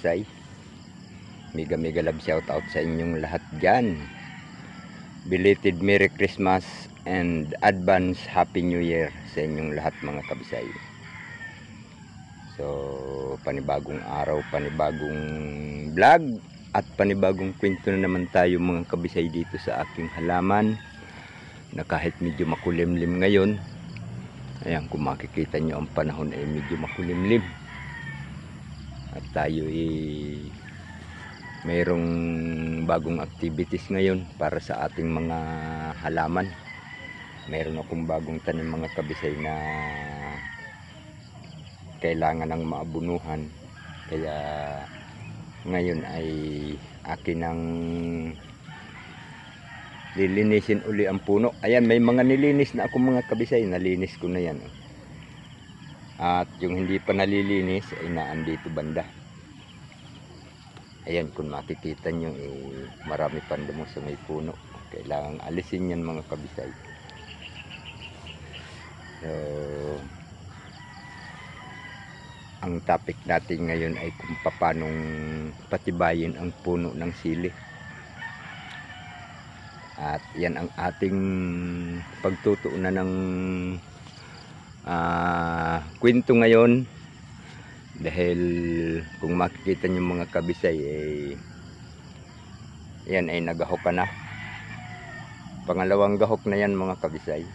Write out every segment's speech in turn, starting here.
kabisay. Mega love shout out sa inyong lahat dyan. Belated Merry Christmas and advance Happy New Year sa inyong lahat mga kabisay. So panibagong araw, panibagong vlog at panibagong kwento na naman tayo mga kabisay dito sa aking halaman, na kahit medyo makulimlim ngayon, ayan, kung makikita nyo ang panahon ay medyo makulimlim at tayo ay mayroong bagong activities ngayon para sa ating mga halaman. Mayroon akong bagong tanim mga kabisay na kailangan ng maabunuhan, kaya ngayon ay akin ang lilinisin uli ang puno. Ayan, may mga nilinis na ako mga kabisay, nalinis ko na yan. At yung hindi pa nalilinis ay naandito banda. Ayan, kung makikita nyo marami pandamo sa may puno, kailangan alisin yan mga kabisay. So ang topic natin ngayon ay kung paano patibayin ang puno ng sili. At yan ang ating pagtutuunan ng kwento ngayon. Dahil kung makikita nyo mga kabisay, yan ay nagahok ka na. Pangalawang gahok na yan mga kabisay.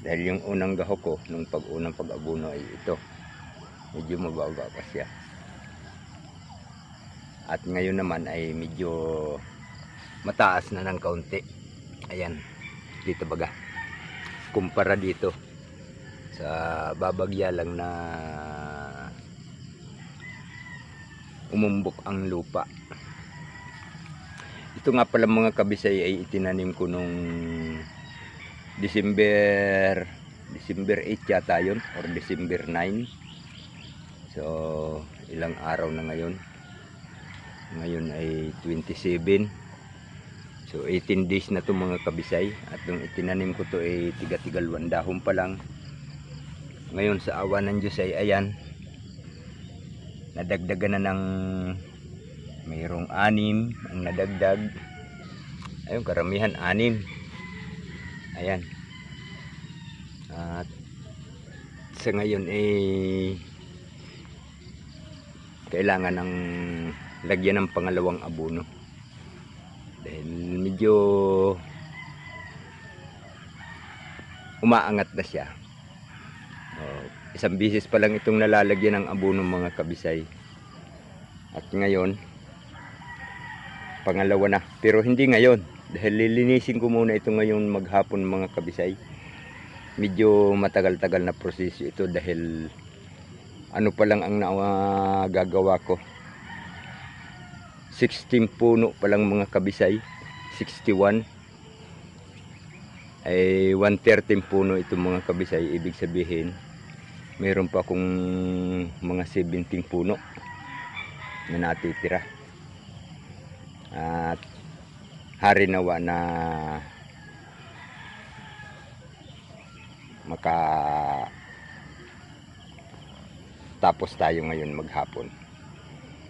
Dahil yung unang gahok ko, nung unang pag-abuno ay ito. Medyo mababa pa siya. At ngayon naman ay medyo mataas na ng kaunti. Ayan, dito baga. Kumpara dito sa babagya lang na umumbok ang lupa. Ito nga pala mga kabisay ay itinanim ko nung December 8 yata yun, or December 9. So ilang araw na ngayon. Ngayon ay 27. So 18 days na to mga kabisay. At nung itinanim ko to ay tiga-tigalwan dahon pa lang. Ngayon sa awa ng Diyos ay ayan, nadagdagan na ng mayroong 6 ang nadagdag. Ayun, karamihan 6. Ayan. At sa ngayon kailangan ng lagyan ng pangalawang abono. Dahil medyo umaangat na siya. Isang bisis pa lang itong nalalagyan ng abono mga kabisay. At ngayon pangalawa na, pero hindi ngayon, dahil lilinisin ko muna ito ngayon maghapon mga kabisay. Medyo matagal-tagal na proseso ito dahil ano pa lang ang gagawa ko, 16 puno pa lang mga kabisay, 61 ay 113 puno ito mga kabisay. Ibig sabihin mayroon pa akong mga 17 puno na natitira. At hari nawa na tapos tayo ngayon maghapon.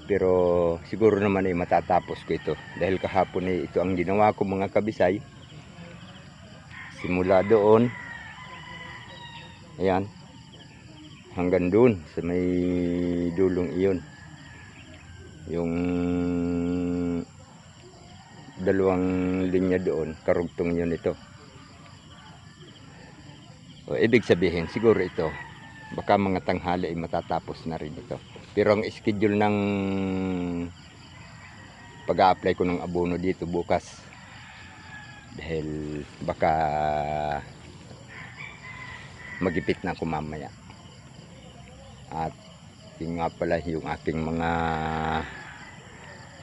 Pero siguro naman ay matatapos ko ito dahil kahapon ay ito ang ginawa ko mga kabisay. Simula doon, ayan, hanggang doon sa may dulong iyon, yung dalawang linya doon, karugtong yun ito. So, ibig sabihin siguro ito baka mga tanghali ay matatapos na rin ito. Pero ang schedule ng pag-a-apply ko ng abono dito bukas, dahil baka magipit na ako mamaya. At yun nga pala, yung aking mga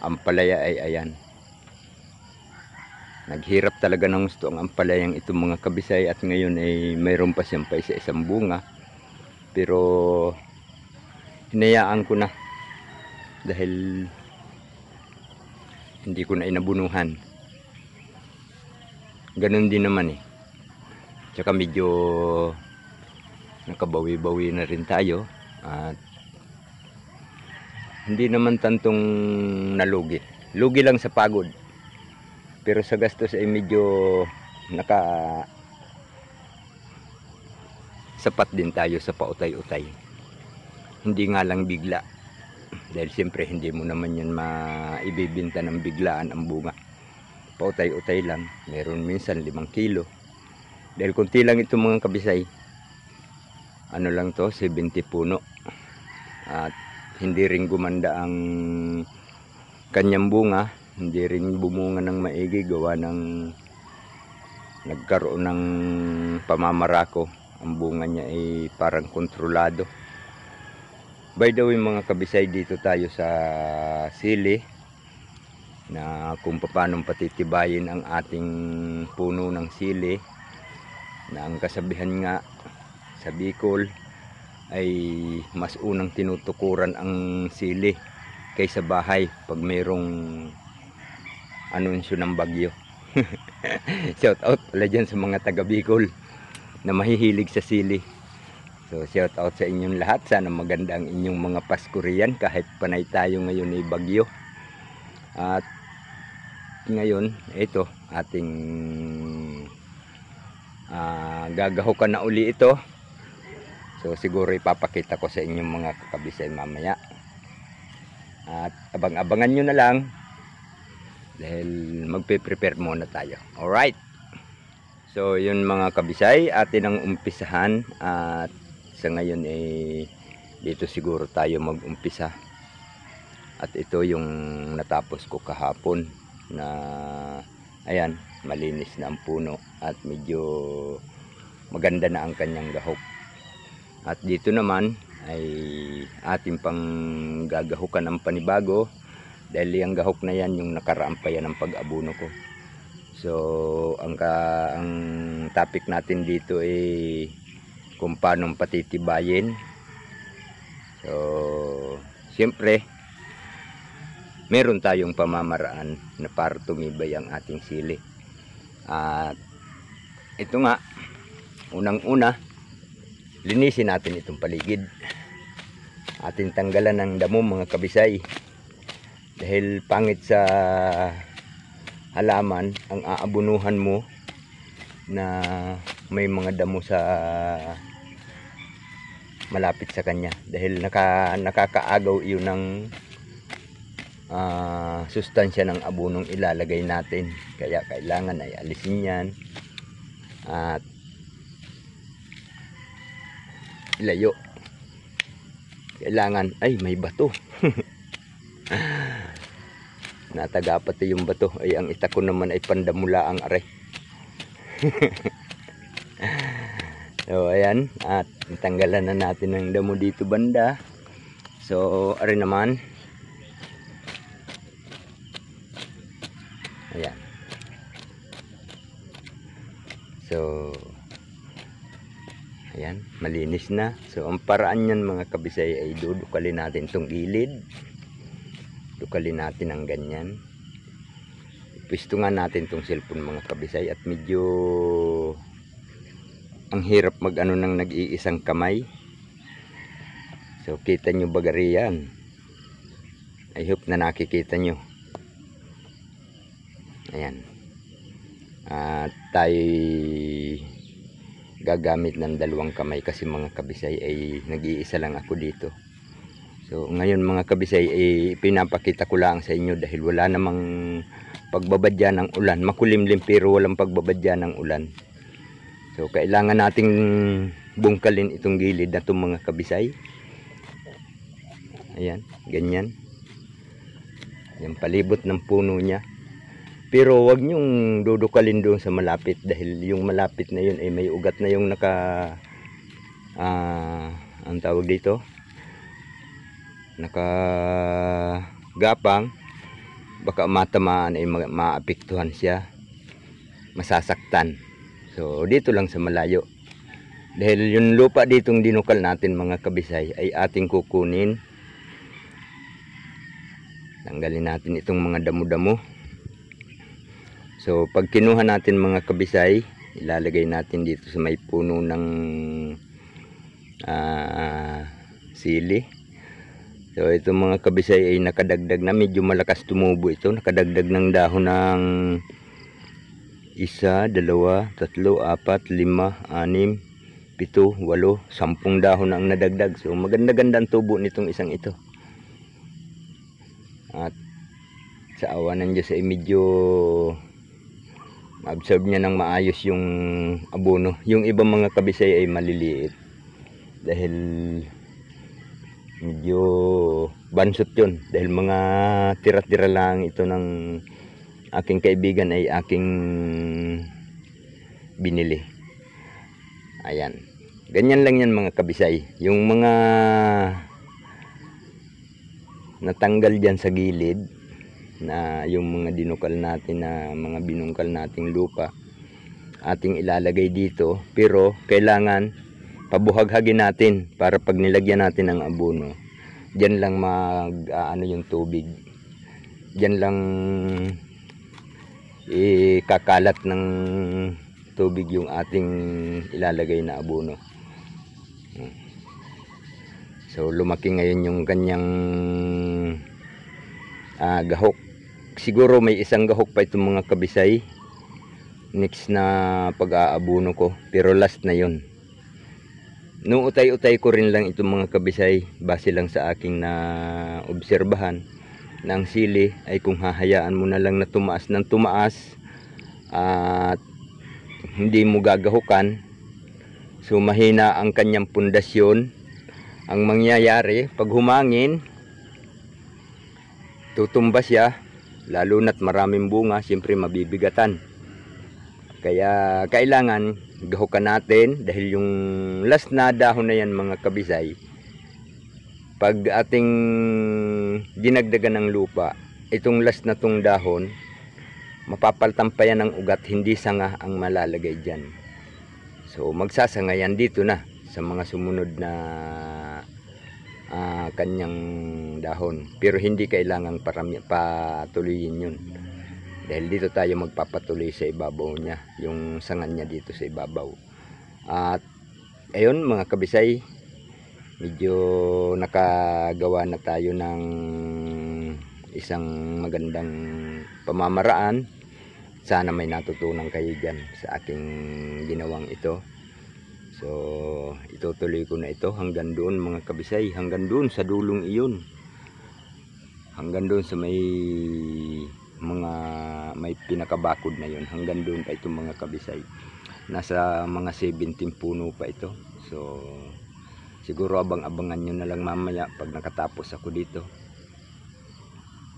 ampalaya ay ayan, naghirap talaga ng gusto ang ampalayang ito mga kabisay. At ngayon ay mayroon pa siyang pa isang bunga, pero hinayaan ko na dahil hindi ko na inabunuhan. Ganun din naman tsaka medyo nakabawi-bawi na rin tayo. At hindi naman tantong nalugi. Lugi lang sa pagod. Pero sa gastos ay medyo naka sapat din tayo sa pautay-utay. Hindi nga lang bigla. Dahil siyempre hindi mo naman yan maibibinta ng biglaan ang bunga. Pautay-utay lang. Meron minsan 5 kilo. Dahil kunti lang ito mga kabisay. Ano lang to, 70 puno. At hindi rin gumanda ang kanyang bunga. Hindi rin bumunga ng maigi gawa ng nagkaroon ng pamamarako. Ang bunga niya ay parang kontrolado. By the way mga kabisay, dito tayo sa sili na kung paano patitibayin ang ating puno ng sili, na ang kasabihan nga sa Bicol ay mas unang tinutukuran ang sili kaysa bahay pag mayroong anunsyo ng bagyo. Shout out pala dyan sa mga taga Bicol na mahihilig sa sili. So shout out sa inyong lahat. Sana maganda ang inyong mga Pasko riyan kahit panay tayo ngayon ay bagyo. At ngayon ito ating gagahukan na uli ito. So siguro ipapakita ko sa inyong mga kakabisay mamaya. At abang-abangan nyo na lang dahil magpe-prepare muna tayo. Alright. So yun mga kabisay, atin ang umpisahan. At sa ngayon dito siguro tayo mag-umpisa. At ito yung natapos ko kahapon na ayan, malinis na ang puno at medyo maganda na ang kanyang gahok. At dito naman ay ating pang gagahukan ng panibago dahil yung gahok na yan yung nakaraan pa yan ng pag-abuno ko. So ang topic natin dito ay kung paano patitibayin. So siyempre meron tayong pamamaraan na para tumibay ang ating sili. At ito nga, unang-una, linisin natin itong paligid. Atin tanggalan ng damo mga kabisay. Dahil pangit sa halaman ang aabunuhan mo na may mga damo sa malapit sa kanya. Dahil nakakaagaw iyon ng sustansya ng abunong ilalagay natin. Kaya kailangan ay alisin yan at ilayo. Kailangan ay may bato. Nataga pati yung bato. Ay ang ita ko naman ay pandamula ang are. So ayan, at tanggalan na natin ng damo dito banda. So are naman, ayan. So ayan, malinis na. So ang paraan yan mga kabisay ay dudukalin natin tong gilid. Dukalin natin ang ganyan. Pwesto nga natin tong cellphone mga kabisay at medyo ang hirap mag-ano ng nag-iisang kamay. So kita nyo bagari yan. I hope na nakikita nyo. Ayan. Tayo gagamit ng 2 kamay kasi mga kabisay ay nag-iisa lang ako dito. So ngayon mga kabisay ay pinapakita ko lang sa inyo dahil wala namang pagbabadya ng ulan. Makulimlim pero walang pagbabadya ng ulan. So kailangan nating bungkalin itong gilid na itong mga kabisay. Ayan, ganyan. Yung palibot ng puno niya. Pero wag nyong dudukalin doon sa malapit dahil yung malapit na yun ay may ugat na yung ang tawag dito, nakagapang. Baka matamaan ay maapektuhan siya, masasaktan. So dito lang sa malayo dahil yung lupa ditong dinukal natin mga kabisay ay ating kukunin. Tanggalin natin itong mga damo-damo. So pag kinuha natin mga kabisay, ilalagay natin dito sa may puno ng sili. So ito mga kabisay ay nakadagdag na, medyo malakas tumubo ito, nakadagdag ng dahon ng 1, 2, 3, 4, 5, 6, 7, 8, 10 dahon na ang nadagdag. So maganda-ganda ang tubo nitong isang ito. At sa awa ng Diyos ay medyo ma-absorb niya ng maayos yung abono. Yung ibang mga kabisay ay maliliit dahil medyo bansot yun, dahil mga tira-tira lang ito ng aking kaibigan ay aking binili. Ayan, ganyan lang yan mga kabisay. Yung mga natanggal dyan sa gilid na yung mga dinukal natin, na mga binungkal nating lupa, ating ilalagay dito, pero kailangan pabuhaghagin natin para pag nilagyan natin ng abono, diyan lang yung tubig, diyan lang ikakalat ng tubig yung ating ilalagay na abono. So lumaki ngayon yung kanyang gahok. Siguro may isang gahok pa itong mga kabisay next na pag-aabono ko, pero last na yon. Nung utay-utay ko rin lang itong mga kabisay, base lang sa aking na obserbahan, na ang sili ay kung hahayaan mo na lang na tumaas ng tumaas at hindi mo gagahukan, so mahina ang kanyang pundasyon. Ang mangyayari, pag humangin, tutumba siya, lalo na't maraming bunga, siyempre mabibigatan. Kaya kailangan gahukan natin, dahil yung last na dahon na yan mga kabisay, pag ating dinagdagan ng lupa, itong last na tong dahon, mapapaltan pa yan ng ugat, hindi sanga ang malalagay dyan. So magsasanga yan dito na sa mga sumunod na kanyang dahon, pero hindi kailangang patuloyin yun, dahil dito tayo magpapatuloy sa ibabaw niya, yung sangan niya dito sa ibabaw. At ayun mga kabisay, medyo nakagawa na tayo ng isang magandang pamamaraan. Sana may natutunan kayo dyan sa aking ginawang ito. So itutuloy ko na ito hanggang doon mga kabisay, hanggang doon sa dulong iyon, hanggang doon sa may pinakabakod na yun, hanggang doon pa ito mga kabisay. Nasa mga 17 puno pa ito. So siguro abang-abangan nyo na lang mamaya pag nakatapos ako dito.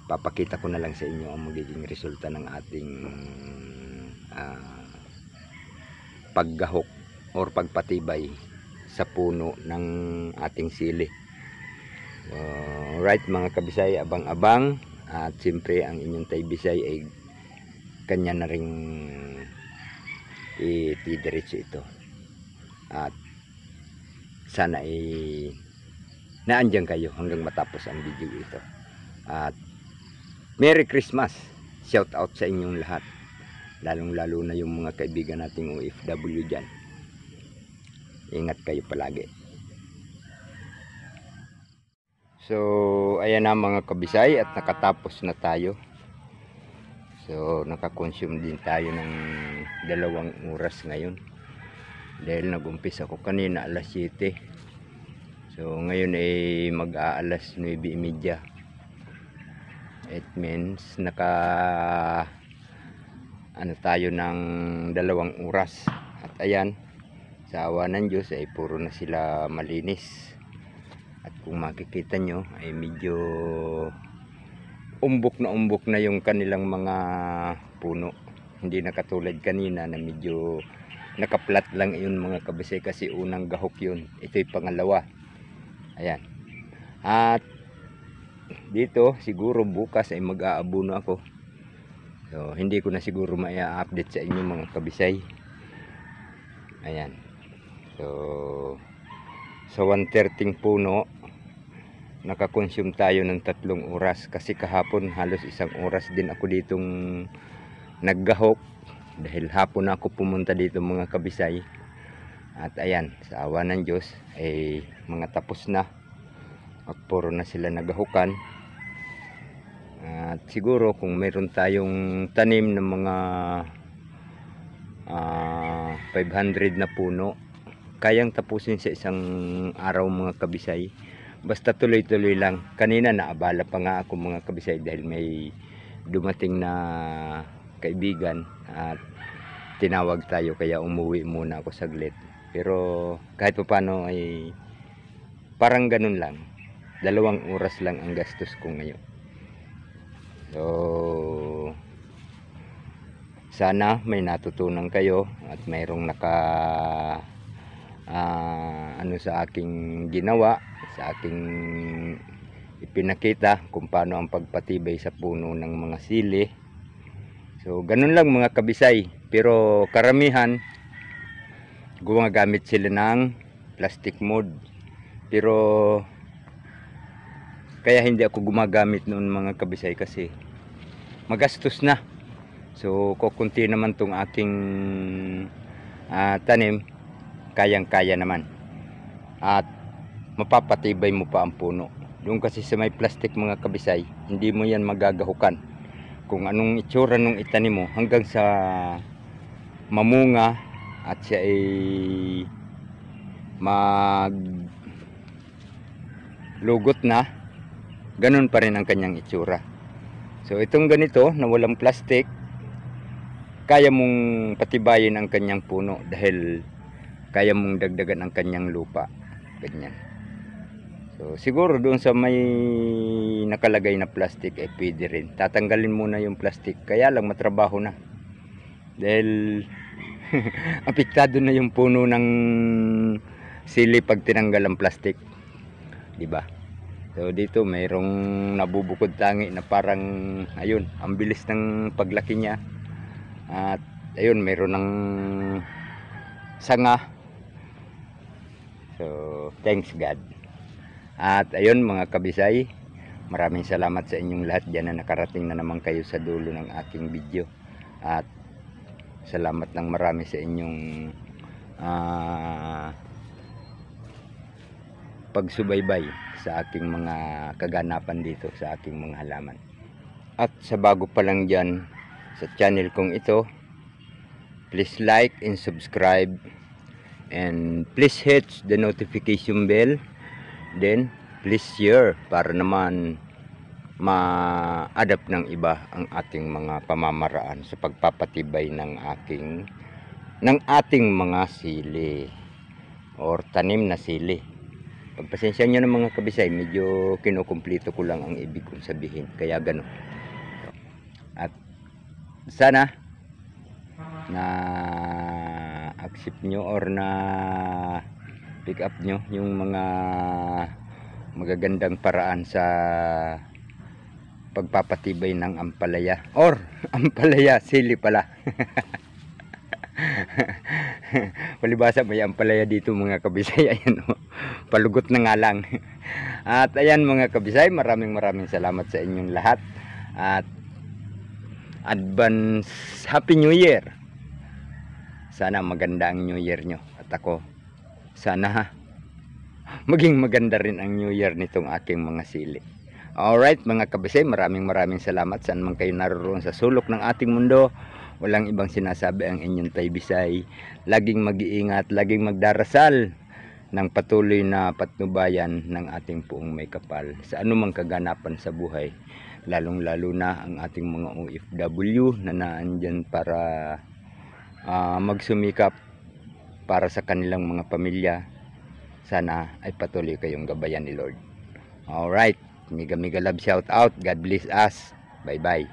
Papakita ko na lang sa inyo ang magiging resulta ng ating paggahok or pagpatibay sa puno ng ating sili. Right mga kabisay, abang-abang. At siyempre ang inyong Tay Bisay ay kanya na ring itidiretso ito. At sana ay naandyan kayo hanggang matapos ang video ito. At Merry Christmas! Shout out sa inyong lahat, lalong lalo na yung mga kaibigan nating OFW dyan. Ingat kayo palagi. So ayan na mga kabisay, at nakatapos na tayo. So nakakonsume din tayo ng 2 oras ngayon, dahil nag-umpisa ako kanina alas 7. So ngayon ay mag-aalas 9:30. It means tayo ng 2 oras. At ayan, sa awa ng Diyos ay puro na sila malinis. At kung makikita nyo ay medyo umbok na yung kanilang mga puno. Hindi na katulad kanina na medyo nakaplat lang yun mga kabisay, kasi unang gahok yun. Ito'y pangalawa. Ayan. At dito siguro bukas ay mag-aabono ako. So hindi ko na siguro mai-update sa inyo mga kabisay. Ayan. So sa 130 puno nakakonsume tayo ng 3 oras, kasi kahapon halos 1 oras din ako ditong naggahok, dahil hapon na ako pumunta dito mga kabisay. At ayan, sa awa ng Diyos ay mga tapos na. at puro na sila nagahukan. At siguro kung meron tayong tanim ng mga 500 na puno, kayang tapusin sa isang araw mga kabisay. Basta tuloy-tuloy lang. Kanina naabala pa nga ako mga kabisay dahil may dumating na kaibigan at tinawag tayo, kaya umuwi muna ako saglit. Pero kahit pa paano ay parang ganun lang. 2 oras lang ang gastos ko ngayon. So sana may natutunan kayo at mayroong sa aking ginawa, sa aking ipinakita kung paano ang pagpatibay sa puno ng mga sili. So ganun lang mga kabisay, pero karamihan gumagamit sila ng plastic mold, pero kaya hindi ako gumagamit noon mga kabisay kasi magastos na. So kukunti naman tong aking tanim, kayang-kaya naman at mapapatibay mo pa ang puno. Doon kasi sa may plastic mga kabisay, hindi mo yan magagahukan. Kung anong itsura nung itanim mo hanggang sa mamunga at siya ay maglugot na, ganun pa rin ang kanyang itsura. So itong ganito na walang plastic, kaya mong patibayin ang kanyang puno dahil kaya mong dagdagan ang kanyang lupa. Ganyan. So siguro doon sa may nakalagay na plastic ay pwede rin. Tatanggalin muna yung plastic, kaya lang matrabaho na. Dahil apektado na yung puno ng sili pag tinanggal ang plastic. 'Di ba? So dito mayroong nabubukod tangi na parang ayun, ang bilis ng paglaki niya. At ayun, mayroon ng sanga. So thanks God. At ayun mga kabisay, maraming salamat sa inyong lahat dyan na nakarating na naman kayo sa dulo ng aking video. At salamat ng marami sa inyong pagsubaybay sa aking mga kaganapan dito sa aking mga halaman. At sa bago pa lang dyan sa channel kong ito, please like and subscribe, and please hit the notification bell, then please share para naman ma-adapt ng iba ang ating mga pamamaraan sa pagpapatibay ng ating mga sili or tanim na sili. Pagpasensya nyo ng mga kabisay, medyo kinukumplito ko lang ang ibig kong sabihin, kaya gano'n. At sana na accept nyo or na pick up nyo yung mga magagandang paraan sa pagpapatibay ng ampalaya or ampalaya sili pala. Palibasa may ampalaya dito mga kabisay. Ayan, palugot na nga lang. At ayan mga kabisay, maraming salamat sa inyong lahat at advance Happy New Year. Sana maganda ang New Year nyo. At ako, sana maging maganda rin ang New Year nitong aking mga sili. Alright mga kabisay, maraming salamat saan man kayo naroon sa sulok ng ating mundo. Walang ibang sinasabi ang inyong Tay Bisay. Laging mag-iingat, laging magdarasal ng patuloy na patnubayan ng ating puong may kapal sa anumang kaganapan sa buhay. Lalong-lalo na ang ating mga OFW na naandyan para magsumikap para sa kanilang mga pamilya. Sana ay patuloy kayong gabayan ni Lord. Alright, mega love shout out. God bless us. Bye bye.